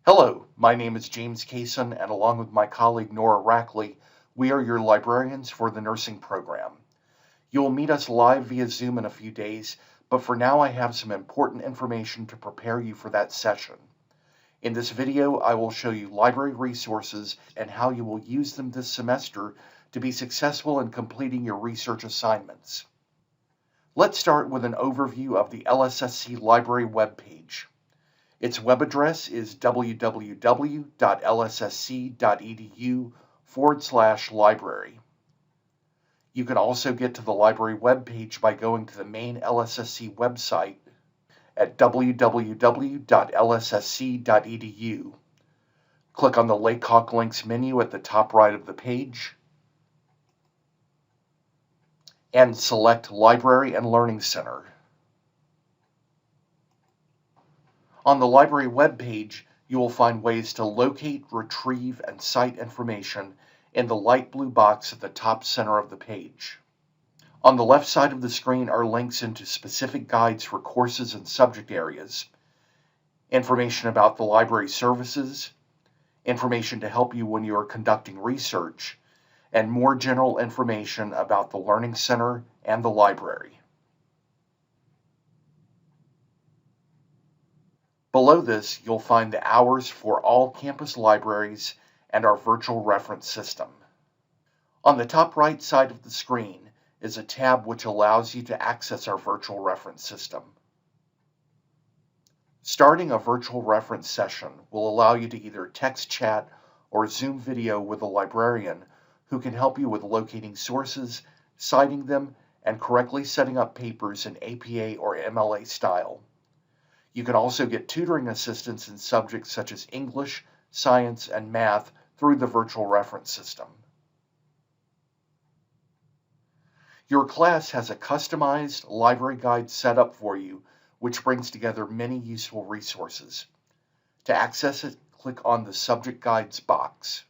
Hello, my name is James Cason, and along with my colleague Nora Rackley, we are your librarians for the nursing program. You will meet us live via Zoom in a few days, but for now I have some important information to prepare you for that session. In this video, I will show you library resources and how you will use them this semester to be successful in completing your research assignments. Let's start with an overview of the LSSC library webpage. Its web address is www.lssc.edu/library. You can also get to the library webpage by going to the main LSSC website at www.lssc.edu. Click on the Lake Hawk Links menu at the top right of the page and select Library and Learning Center. On the library webpage, you will find ways to locate, retrieve, and cite information in the light blue box at the top center of the page. On the left side of the screen are links into specific guides for courses and subject areas, information about the library services, information to help you when you are conducting research, and more general information about the Learning Center and the library. Below this, you'll find the hours for all campus libraries and our virtual reference system. On the top right side of the screen is a tab which allows you to access our virtual reference system. Starting a virtual reference session will allow you to either text chat or Zoom video with a librarian who can help you with locating sources, citing them, and correctly setting up papers in APA or MLA style. You can also get tutoring assistance in subjects such as English, science, and math through the virtual reference system. Your class has a customized library guide set up for you, which brings together many useful resources. To access it, click on the Subject Guides box.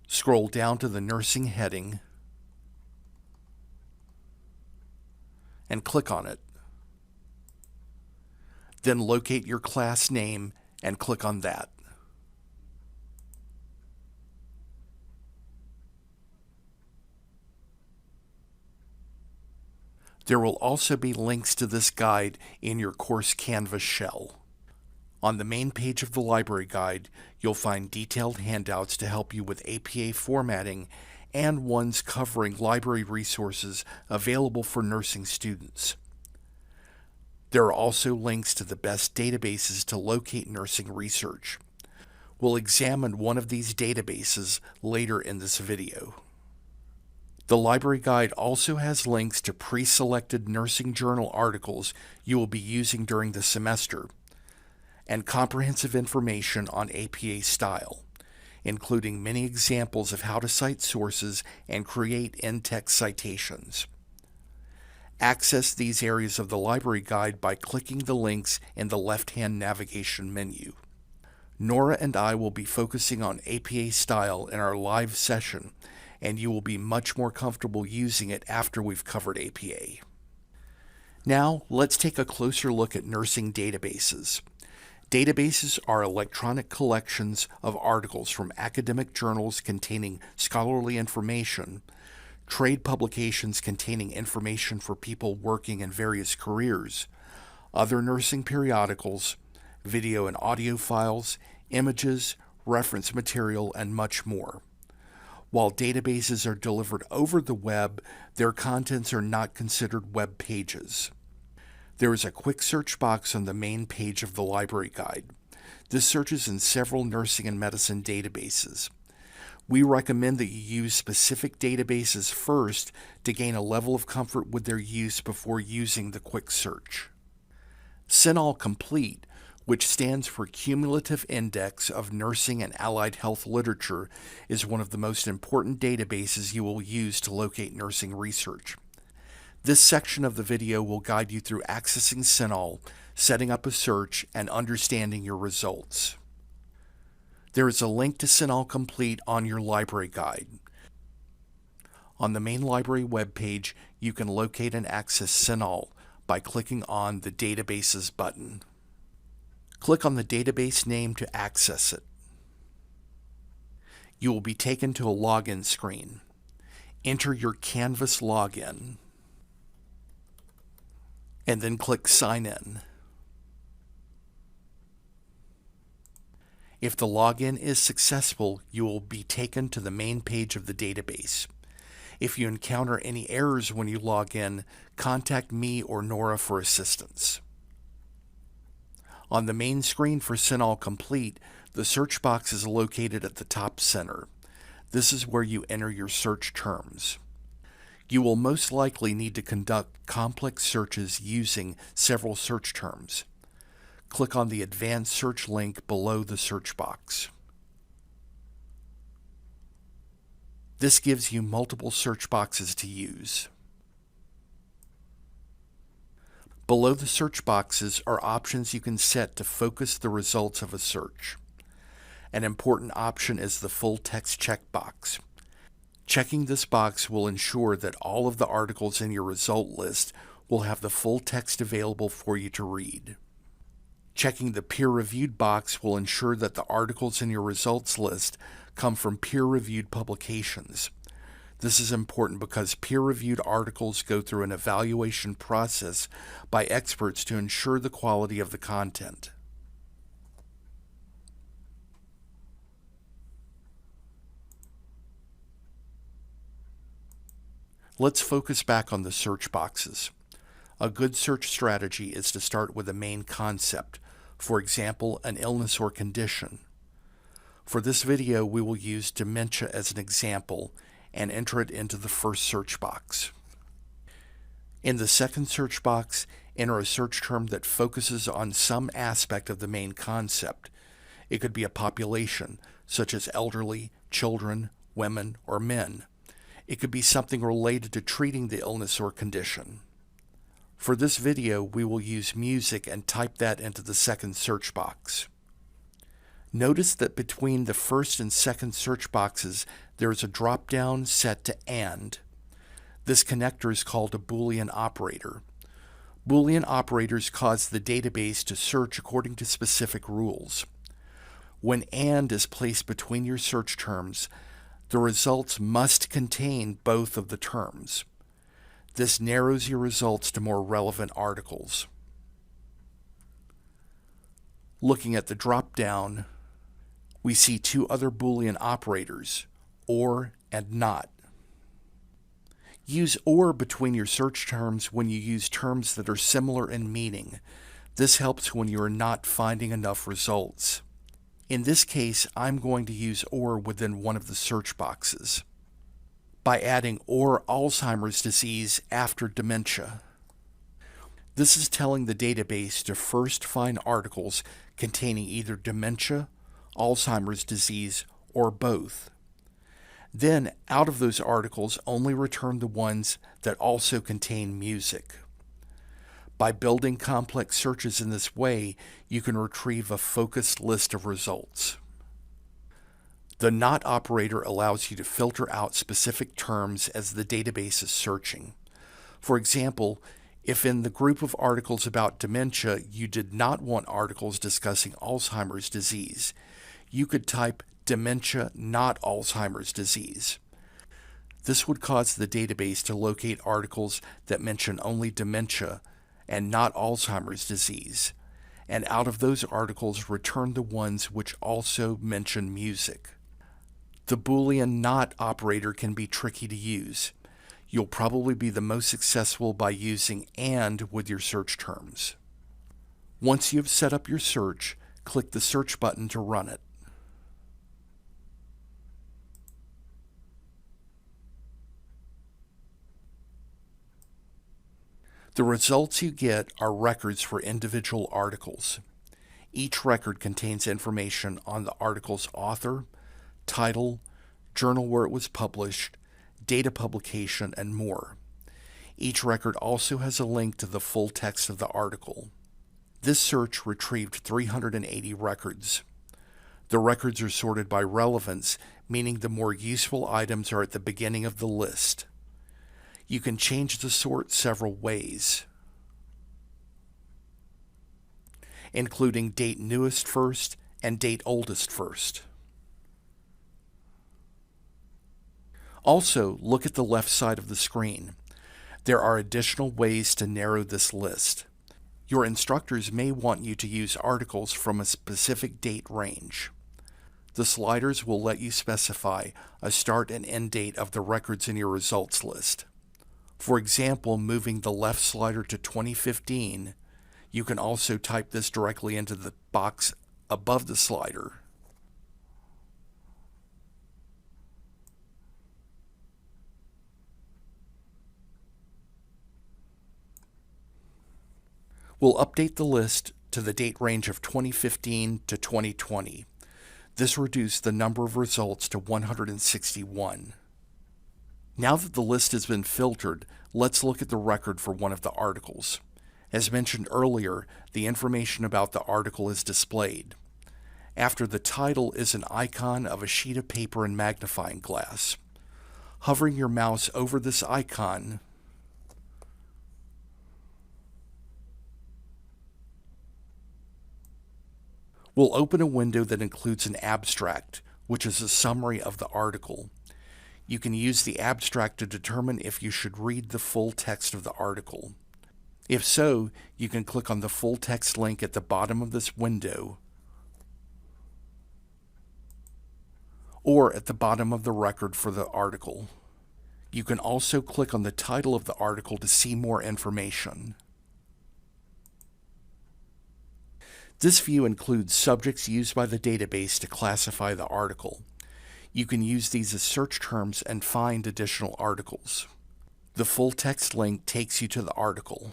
Scroll down to the Nursing heading and click on it. Then locate your class name and click on that. There will also be links to this guide in your course Canvas shell. On the main page of the library guide, you'll find detailed handouts to help you with APA formatting and ones covering library resources available for nursing students. There are also links to the best databases to locate nursing research. We'll examine one of these databases later in this video. The library guide also has links to pre-selected nursing journal articles you will be using during the semester, and comprehensive information on APA style, including many examples of how to cite sources and create in-text citations. Access these areas of the library guide by clicking the links in the left-hand navigation menu. Nora and I will be focusing on APA style in our live session, and you will be much more comfortable using it after we've covered APA. Now, let's take a closer look at nursing databases. Databases are electronic collections of articles from academic journals containing scholarly information, trade publications containing information for people working in various careers, other nursing periodicals, video and audio files, images, reference material, and much more. While databases are delivered over the web, their contents are not considered web pages. There is a quick search box on the main page of the library guide. This searches in several nursing and medicine databases. We recommend that you use specific databases first to gain a level of comfort with their use before using the quick search. CINAHL Complete, which stands for Cumulative Index of Nursing and Allied Health Literature, is one of the most important databases you will use to locate nursing research. This section of the video will guide you through accessing CINAHL, setting up a search, and understanding your results. There is a link to CINAHL Complete on your library guide. On the main library webpage, you can locate and access CINAHL by clicking on the Databases button. Click on the database name to access it. You will be taken to a login screen. Enter your Canvas login, and then click Sign In. If the login is successful, you will be taken to the main page of the database. If you encounter any errors when you log in, contact me or Nora for assistance. On the main screen for CINAHL Complete, the search box is located at the top center. This is where you enter your search terms. You will most likely need to conduct complex searches using several search terms. Click on the Advanced Search link below the search box. This gives you multiple search boxes to use. Below the search boxes are options you can set to focus the results of a search. An important option is the full text checkbox. Checking this box will ensure that all of the articles in your result list will have the full text available for you to read. Checking the peer-reviewed box will ensure that the articles in your results list come from peer-reviewed publications. This is important because peer-reviewed articles go through an evaluation process by experts to ensure the quality of the content. Let's focus back on the search boxes. A good search strategy is to start with a main concept, for example, an illness or condition. For this video, we will use dementia as an example and enter it into the first search box. In the second search box, enter a search term that focuses on some aspect of the main concept. It could be a population, such as elderly, children, women, or men. It could be something related to treating the illness or condition. For this video, we will use music and type that into the second search box. Notice that between the first and second search boxes, there is a drop-down set to AND. This connector is called a Boolean operator. Boolean operators cause the database to search according to specific rules. When AND is placed between your search terms, the results must contain both of the terms. This narrows your results to more relevant articles. Looking at the drop-down, we see two other Boolean operators, OR and NOT. Use OR between your search terms when you use terms that are similar in meaning. This helps when you are not finding enough results. In this case, I'm going to use OR within one of the search boxes by adding OR Alzheimer's disease after dementia. This is telling the database to first find articles containing either dementia, Alzheimer's disease, or both. Then, out of those articles, only return the ones that also contain music. By building complex searches in this way, you can retrieve a focused list of results. The NOT operator allows you to filter out specific terms as the database is searching. For example, if in the group of articles about dementia you did not want articles discussing Alzheimer's disease, you could type dementia not Alzheimer's disease. This would cause the database to locate articles that mention only dementia and not Alzheimer's disease, and out of those articles return the ones which also mention music. The Boolean NOT operator can be tricky to use. You'll probably be the most successful by using AND with your search terms. Once you have set up your search, click the search button to run it. The results you get are records for individual articles. Each record contains information on the article's author, title, journal where it was published, date of publication, and more. Each record also has a link to the full text of the article. This search retrieved 380 records. The records are sorted by relevance, meaning the more useful items are at the beginning of the list. You can change the sort several ways. including date newest first and date oldest first. Also, look at the left side of the screen. There are additional ways to narrow this list. Your instructors may want you to use articles from a specific date range. The sliders will let you specify a start and end date of the records in your results list. For example, moving the left slider to 2015, you can also type this directly into the box above the slider. We'll update the list to the date range of 2015 to 2020. This reduced the number of results to 161. Now that the list has been filtered, let's look at the record for one of the articles. As mentioned earlier, the information about the article is displayed. After the title is an icon of a sheet of paper and magnifying glass. Hovering your mouse over this icon will open a window that includes an abstract, which is a summary of the article. You can use the abstract to determine if you should read the full text of the article. If so, you can click on the full text link at the bottom of this window or at the bottom of the record for the article. You can also click on the title of the article to see more information. This view includes subjects used by the database to classify the article. You can use these as search terms and find additional articles. The full text link takes you to the article.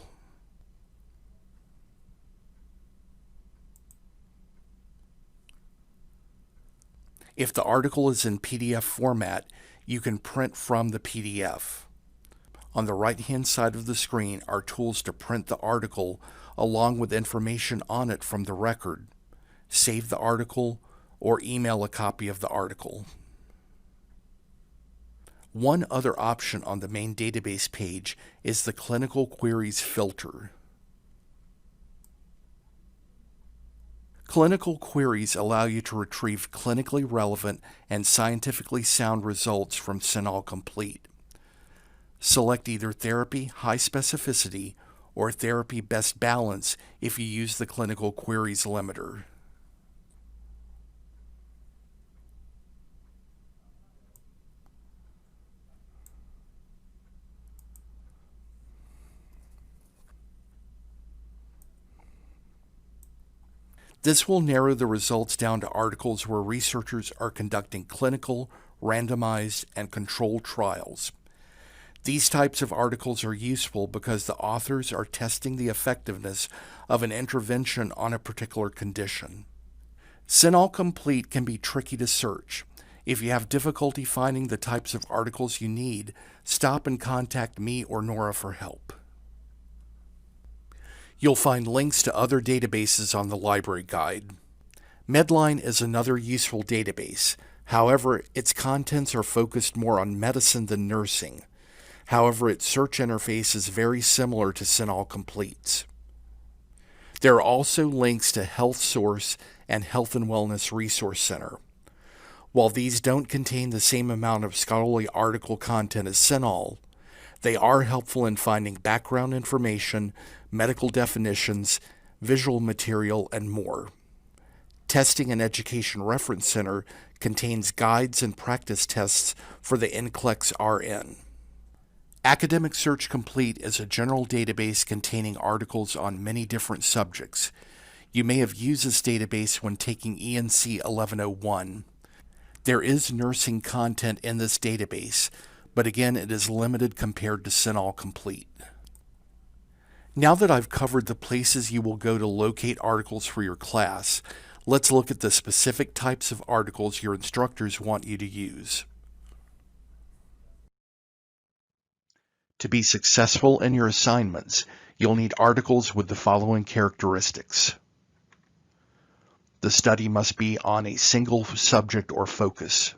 If the article is in PDF format, you can print from the PDF. On the right-hand side of the screen are tools to print the article along with information on it from the record, save the article, or email a copy of the article. One other option on the main database page is the Clinical Queries filter. Clinical queries allow you to retrieve clinically relevant and scientifically sound results from CINAHL Complete. Select either Therapy High Specificity or Therapy Best Balance if you use the Clinical Queries limiter. This will narrow the results down to articles where researchers are conducting clinical, randomized, and controlled trials. These types of articles are useful because the authors are testing the effectiveness of an intervention on a particular condition. CINAHL Complete can be tricky to search. If you have difficulty finding the types of articles you need, stop and contact me or Nora for help. You'll find links to other databases on the library guide. Medline is another useful database. However, its contents are focused more on medicine than nursing. However, its search interface is very similar to CINAHL Complete's. There are also links to Health Source and Health and Wellness Resource Center. While these don't contain the same amount of scholarly article content as CINAHL, they are helpful in finding background information, medical definitions, visual material, and more. Testing and Education Reference Center contains guides and practice tests for the NCLEX RN. Academic Search Complete is a general database containing articles on many different subjects. You may have used this database when taking ENC 1101. There is nursing content in this database, but again, it is limited compared to CINAHL Complete. Now that I've covered the places you will go to locate articles for your class, let's look at the specific types of articles your instructors want you to use. To be successful in your assignments, you'll need articles with the following characteristics. The study must be on a single subject or focus.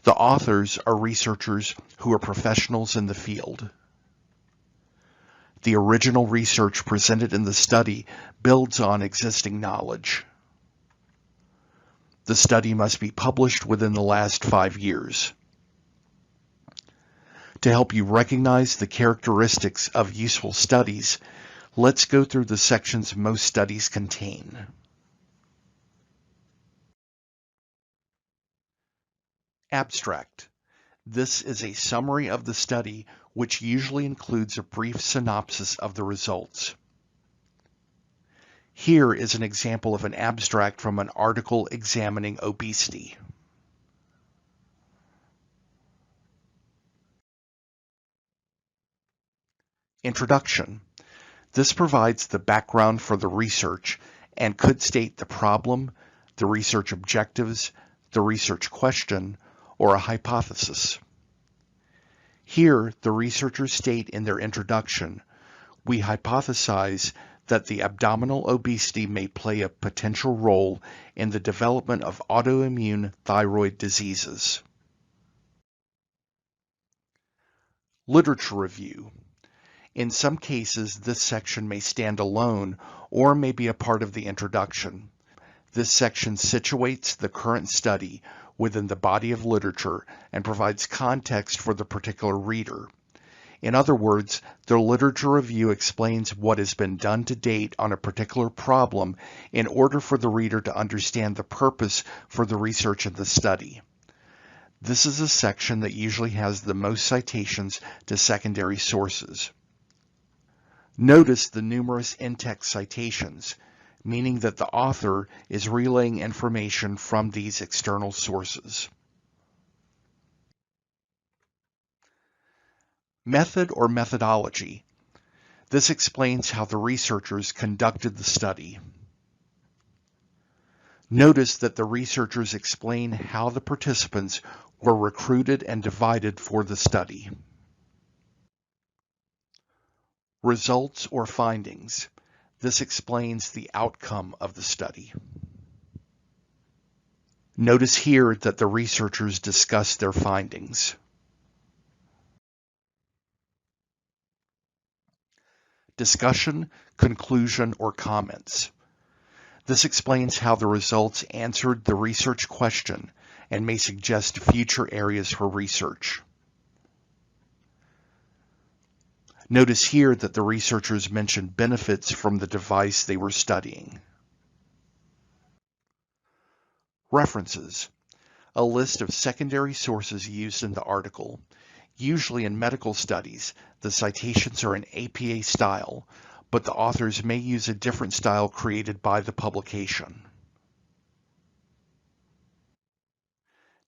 The authors are researchers who are professionals in the field. The original research presented in the study builds on existing knowledge. The study must be published within the last 5 years. To help you recognize the characteristics of useful studies, let's go through the sections most studies contain. Abstract. This is a summary of the study, which usually includes a brief synopsis of the results. Here is an example of an abstract from an article examining obesity. Introduction. This provides the background for the research and could state the problem, the research objectives, the research question, or a hypothesis. Here, the researchers state in their introduction, we hypothesize that the abdominal obesity may play a potential role in the development of autoimmune thyroid diseases. Literature review. In some cases, this section may stand alone or may be a part of the introduction. This section situates the current study within the body of literature and provides context for the particular reader. In other words, the literature review explains what has been done to date on a particular problem in order for the reader to understand the purpose for the research in the study. This is a section that usually has the most citations to secondary sources. Notice the numerous in-text citations, meaning that the author is relaying information from these external sources. Method or methodology. This explains how the researchers conducted the study. Notice that the researchers explain how the participants were recruited and divided for the study. Results or findings. This explains the outcome of the study. Notice here that the researchers discuss their findings. Discussion, conclusion, or comments. This explains how the results answered the research question and may suggest future areas for research. Notice here that the researchers mentioned benefits from the device they were studying. References. A list of secondary sources used in the article. Usually in medical studies, the citations are in APA style, but the authors may use a different style created by the publication.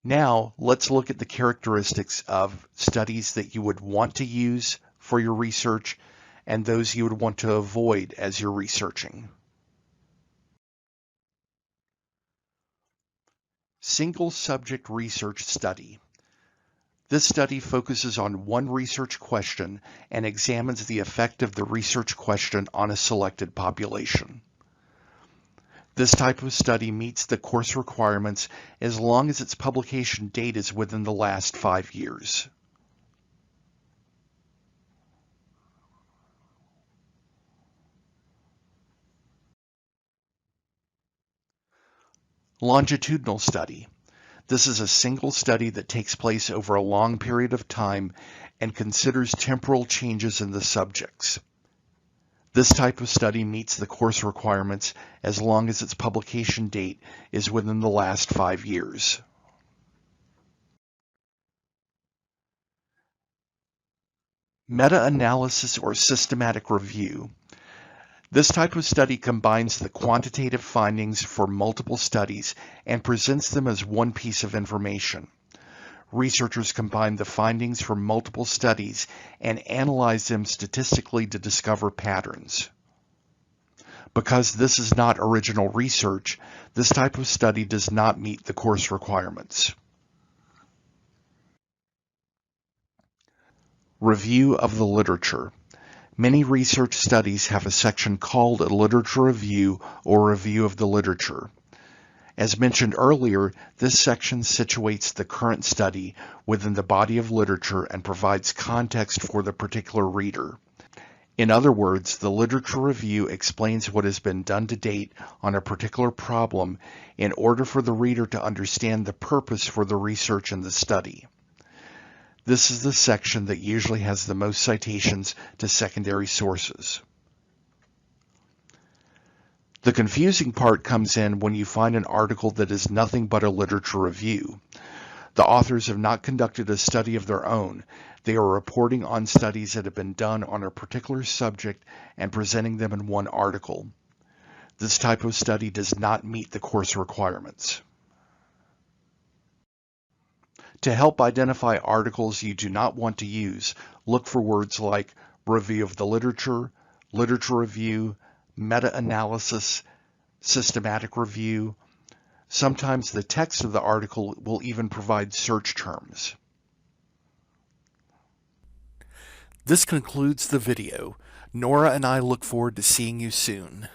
Now, let's look at the characteristics of studies that you would want to use for your research and those you would want to avoid as you're researching. Single subject research study. This study focuses on one research question and examines the effect of the research question on a selected population. This type of study meets the course requirements as long as its publication date is within the last 5 years. Longitudinal study. This is a single study that takes place over a long period of time and considers temporal changes in the subjects. This type of study meets the course requirements as long as its publication date is within the last 5 years. Meta-analysis or systematic review. This type of study combines the quantitative findings for multiple studies and presents them as one piece of information. Researchers combine the findings from multiple studies and analyze them statistically to discover patterns. Because this is not original research, this type of study does not meet the course requirements. Review of the literature. Many research studies have a section called a literature review or review of the literature. As mentioned earlier, this section situates the current study within the body of literature and provides context for the particular reader. In other words, the literature review explains what has been done to date on a particular problem in order for the reader to understand the purpose for the research and the study. This is the section that usually has the most citations to secondary sources. The confusing part comes in when you find an article that is nothing but a literature review. The authors have not conducted a study of their own. They are reporting on studies that have been done on a particular subject and presenting them in one article. This type of study does not meet the course requirements. To help identify articles you do not want to use, look for words like review of the literature, literature review, meta-analysis, systematic review. Sometimes the text of the article will even provide search terms. This concludes the video. Nora and I look forward to seeing you soon.